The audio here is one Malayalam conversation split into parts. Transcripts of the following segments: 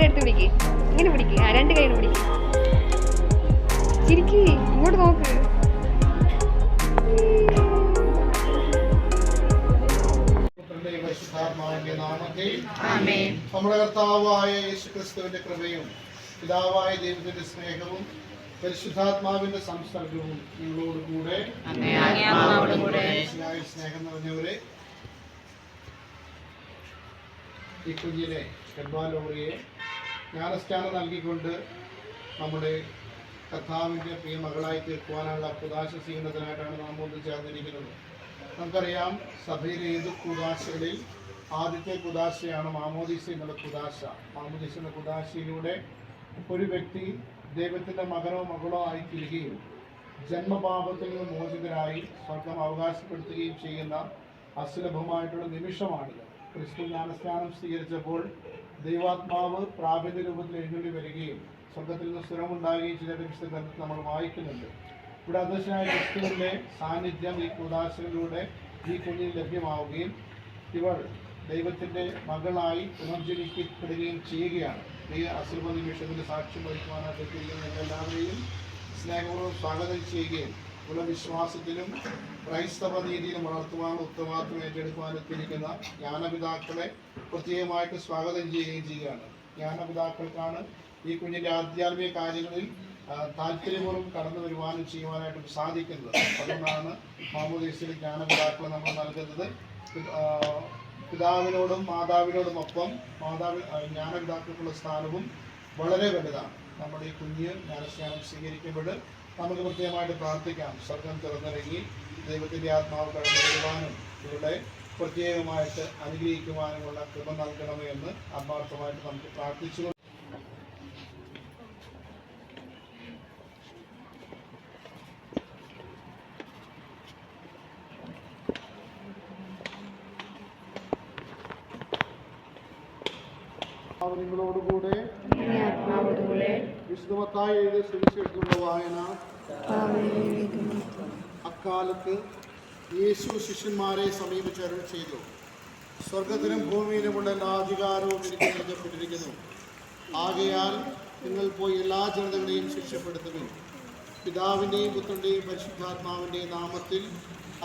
എടുത്ത് പിടിക്ക്, ഇങ്ങനെ പിടിക്ക്, രണ്ട് കൈ പിടിക്ക്, ചിരിക്ക്, ഇങ്ങോട്ട് നോക്ക്. നമ്മുടെ കർത്താവായ യേശുക്രിസ്തുവിന്റെ കൃപയും പിതാവായ ദൈവത്തിന്റെ സ്നേഹവും പരിശുദ്ധാത്മാവിന്റെ സംസർഗവും നിങ്ങളോടുകൂടെ. സ്നേഹം നിറഞ്ഞവരെ, ഈ കുഞ്ഞിനെ ഹെബ്ബാലോറിയെ ജ്ഞാനസ്നാനം നൽകിക്കൊണ്ട് നമ്മുടെ കർത്താവിന്റെ പ്രിയ മകളായി തീർക്കുവാനുള്ള കുദാശ സ്വീകരണത്തിനായിട്ടാണ് നാം ഒന്നു ചേർന്നിരിക്കുന്നത്. നമുക്കറിയാം, സഭയിലെ ഏത് കുദാശകളിൽ ആദ്യത്തെ കുദാശയാണ് മാമോദീസ എന്നുള്ള കുദാശ. മാമോദീസ എന്ന കുദാശയിലൂടെ ഒരു വ്യക്തി ദൈവത്തിൻ്റെ മകനോ മകളോ ആയി തീരുകയും ജന്മപാപത്തിൽ നിന്ന് മോചിതരായി സ്വർഗം അവകാശപ്പെടുത്തുകയും ചെയ്യുന്ന അസുലഭമായിട്ടുള്ള നിമിഷമാണിത്. ക്രിസ്തു ജ്ഞാനസ്നാനം സ്വീകരിച്ചപ്പോൾ ദൈവാത്മാവ് പ്രാബല്യ രൂപത്തിൽ എഴുന്നള്ളി വരികയും സ്വർഗത്തിൽ നിന്ന് സ്വരമുണ്ടാകുകയും ചെയ്ത വിശുദ്ധ നമ്മൾ വായിക്കുന്നുണ്ട്. ഇവിടെ അധ്യക്ഷനായ ക്രിസ്തുവിൻ്റെ സാന്നിധ്യം ഈ കുദാശയിലൂടെ ഈ കുഞ്ഞിന് ലഭ്യമാവുകയും ഇവൾ ദൈവത്തിൻ്റെ മകളായി പുനർജനിക്കപ്പെടുകയും ചെയ്യുകയാണ്. ഈ അസുലഭ നിമിഷത്തിൽ സാക്ഷ്യം വഹിക്കുവാനായിട്ട് എത്തിയിരിക്കുന്ന എല്ലാവരെയും സ്നേഹപൂർവ്വം സ്വാഗതം ചെയ്യുകയും ഉള്ള വിശ്വാസത്തിലും ക്രൈസ്തവ നീതിയിലും വളർത്തുവാനും ഉത്തരവാദിത്വം ഏറ്റെടുക്കുവാനും എത്തിയിരിക്കുന്ന ജ്ഞാനപിതാക്കളെ പ്രത്യേകമായിട്ട് സ്വാഗതം ചെയ്യുകയും ചെയ്യുകയാണ്. ജ്ഞാനപിതാക്കൾക്കാണ് ഈ കുഞ്ഞിൻ്റെ ആധ്യാത്മിക കാര്യങ്ങളിൽ താല്പര്യപൂർവ്വം കടന്നു വരുവാനും ചെയ്യുവാനായിട്ടും സാധിക്കുന്നത്. അതുകൊണ്ടാണ് മാമോദീസയിൽ ജ്ഞാനപിതാക്കളെ നമ്മൾ നൽകുന്നത്. പിതാവിനോടും മാതാവിനോടുമൊപ്പം ജ്ഞാനപിതാക്കൾക്കുള്ള സ്ഥാനവും വളരെ വലുതാണ്. നമ്മുടെ ഈ കുഞ്ഞ് ജ്ഞാനസ്നാനം സ്വീകരിക്കുമ്പോൾ നമുക്ക് പ്രത്യേകമായിട്ട് പ്രാർത്ഥിക്കാം. സ്വർഗം തുറന്നിറങ്ങി ദൈവത്തിൻ്റെ ആത്മാവ് കടന്നു വരുവാനും ഇവിടെ പ്രത്യേകമായിട്ട് അനുഗ്രഹിക്കുവാനുമുള്ള കൃപ നൽകണമേ എന്ന് ആത്മാർത്ഥമായിട്ട് നമുക്ക് പ്രാർത്ഥിച്ചു. നിങ്ങളോടുകൂടെ വിശുദ്ധ മത്തായി എഴുതിയ സുവിശേഷത്തിലുള്ള വായന. അക്കാലത്ത് യേശു ശിഷ്യന്മാരെ സമീപിച്ച് അരുൾ ചെയ്തു, സ്വർഗത്തിലും ഭൂമിയിലുമുള്ള എല്ലാ അധികാരവും എനിക്ക് നൽകപ്പെട്ടിരിക്കുന്നു. ആകയാൽ നിങ്ങൾ പോയി എല്ലാ ജനതകളെയും ശിക്ഷപ്പെടുത്തുകയും പിതാവിൻ്റെയും പുത്രൻ്റെയും പരിശുദ്ധാത്മാവിൻ്റെയും നാമത്തിൽ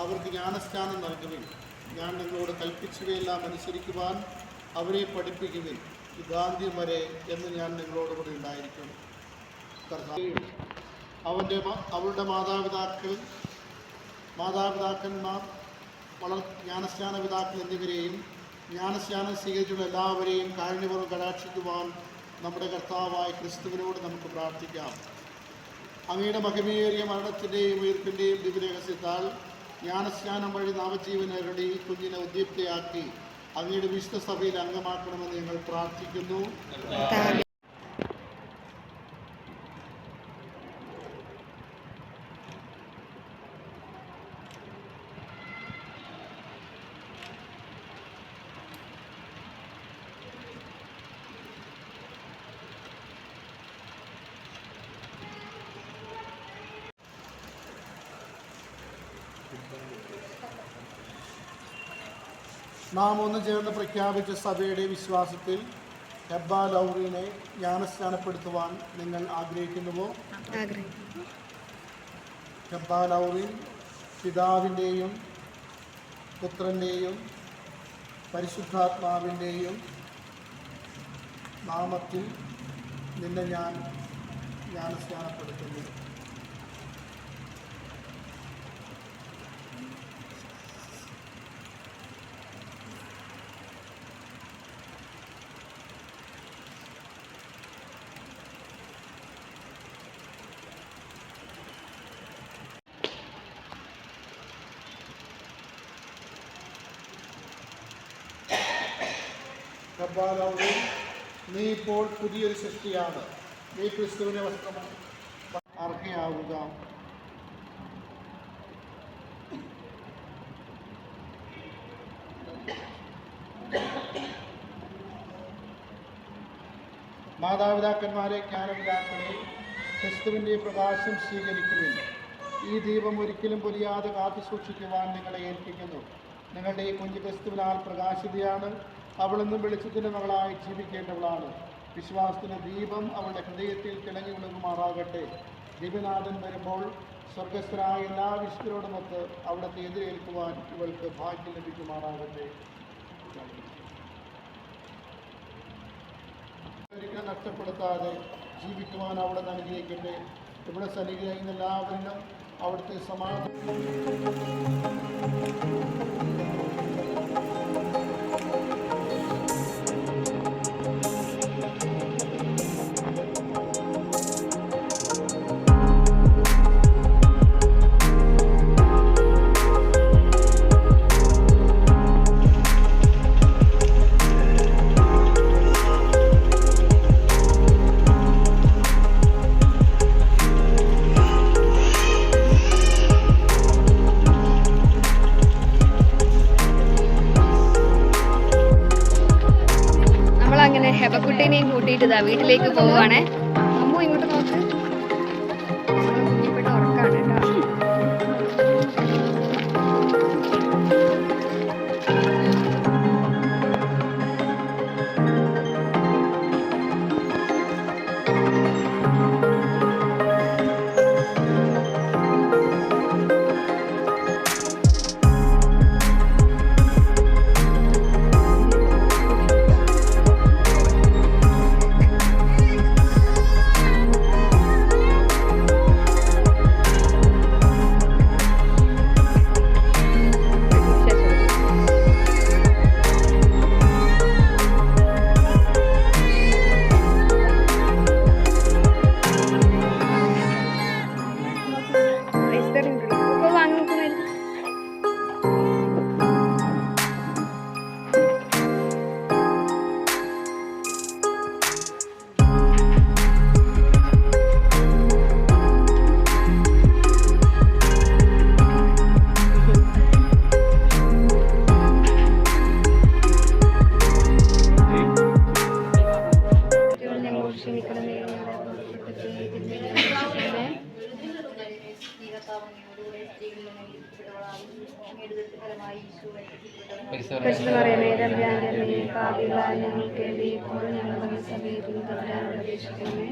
അവർക്ക് ജ്ഞാനസ്നാനം നൽകുകയും ഞാൻ നിങ്ങളോട് കൽപ്പിച്ചവയെല്ലാം അനുസരിക്കുവാൻ അവരെ പഠിപ്പിക്കുകയും യുഗാന്ത്യം വരെ എന്ന് ഞാൻ നിങ്ങളോടുകൂടി ഉണ്ടായിരിക്കും. അവരുടെ മാതാപിതാക്കന്മാർ ജ്ഞാനസ്നാന പിതാക്കൾ എന്നിവരെയും ജ്ഞാനസ്നാനം സ്വീകരിച്ചുള്ള എല്ലാവരെയും കാരുണ്യപൂർവ്വം കടാക്ഷിക്കുവാൻ നമ്മുടെ കർത്താവായ ക്രിസ്തുവിനോട് നമുക്ക് പ്രാർത്ഥിക്കാം. അങ്ങയുടെ മഹിമയേറിയ മരണത്തിൻ്റെയും ഉയർപ്പിൻ്റെയും ദിവ്യരഹസ്യത്താൽ ജ്ഞാനസ്നാനം വഴി നാമജീവനരുടെ ഈ കുഞ്ഞിനെ ഉദ്ദീപ്തയാക്കി അങ്ങയുടെ വിശുദ്ധ സഭയിൽ അംഗമാക്കണമെന്ന് ഞങ്ങൾ പ്രാർത്ഥിക്കുന്നു. നാം ഒന്ന് ചേർന്ന് പ്രഖ്യാപിച്ച സഭയുടെ വിശ്വാസത്തിൽ ഹെബ്ബാലോറിനെ ജ്ഞാനസ്നാനപ്പെടുത്തുവാൻ നിങ്ങൾ ആഗ്രഹിക്കുന്നുവോ? ഹെബ്ബാലോറിൻ പിതാവിൻ്റെയും പുത്രൻ്റെയും പരിശുദ്ധാത്മാവിൻ്റെയും നാമത്തിൽ നിന്നെ ഞാൻ ജ്ഞാനസ്നാനപ്പെടുത്തുന്നു. ഹെബ്ബാലോറിൻ, നീ ഇപ്പോൾ പുതിയൊരു സൃഷ്ടിയാണ്. നീ ക്രിസ്തുവിനെ വസ്ത്രം അർഹയാവുക. മാതാപിതാക്കന്മാരെ, ജ്ഞാനപിതാക്കളെ, ക്രിസ്തുവിൻ്റെ പ്രകാശം സ്വീകരിക്കുവിൻ. ഈ ദീപം ഒരിക്കലും പൊലിയാതെ കാത്തു സൂക്ഷിക്കുവാൻ നിങ്ങളെ ഏൽപ്പിക്കുന്നു. നിങ്ങളുടെ ഈ കുഞ്ഞു ക്രിസ്തുവിനാൽ പ്രകാശിതയാണ്. അവളെന്നും വെളിച്ചത്തിൻ്റെ മകളായി ജീവിക്കേണ്ടവളാണ്. വിശ്വാസത്തിന് ദീപം അവളുടെ ഹൃദയത്തിൽ തിളങ്ങി വിളങ്ങുമാറാകട്ടെ. ദിവ്യനാഥൻ വരുമ്പോൾ സ്വർഗസ്ഥരായ എല്ലാ വിശുദ്ധരോടുമൊത്ത് അവിടുത്തെ എതിരേൽക്കുവാൻ ഇവൾക്ക് ഭാഗ്യം ലഭിക്കുമാറാകട്ടെ. ഒരിക്കലും നഷ്ടപ്പെടുത്താതെ ജീവിക്കുവാൻ അവിടെ അനുഗ്രഹിക്കട്ടെ. ഇവിടെ സന്നിധിയായിരുന്ന എല്ലാവരിലും അവിടുത്തെ സമാധാനം ഹെബക്കുട്ടീനെയും കൂട്ടിയിട്ട് ഇതാ വീട്ടിലേക്ക് പോവുകയാണേ. അമ്മു ഇങ്ങോട്ട് നോക്ക്. കുഞ്ഞിപ്പെട്ട് ഉറക്കാണ് കേട്ടോ. ഞങ്ങൾക്ക് വേണ്ടി ഇപ്പോഴും ഞങ്ങളുടെ സമയത്തും പ്രതീക്ഷിക്കണമേ.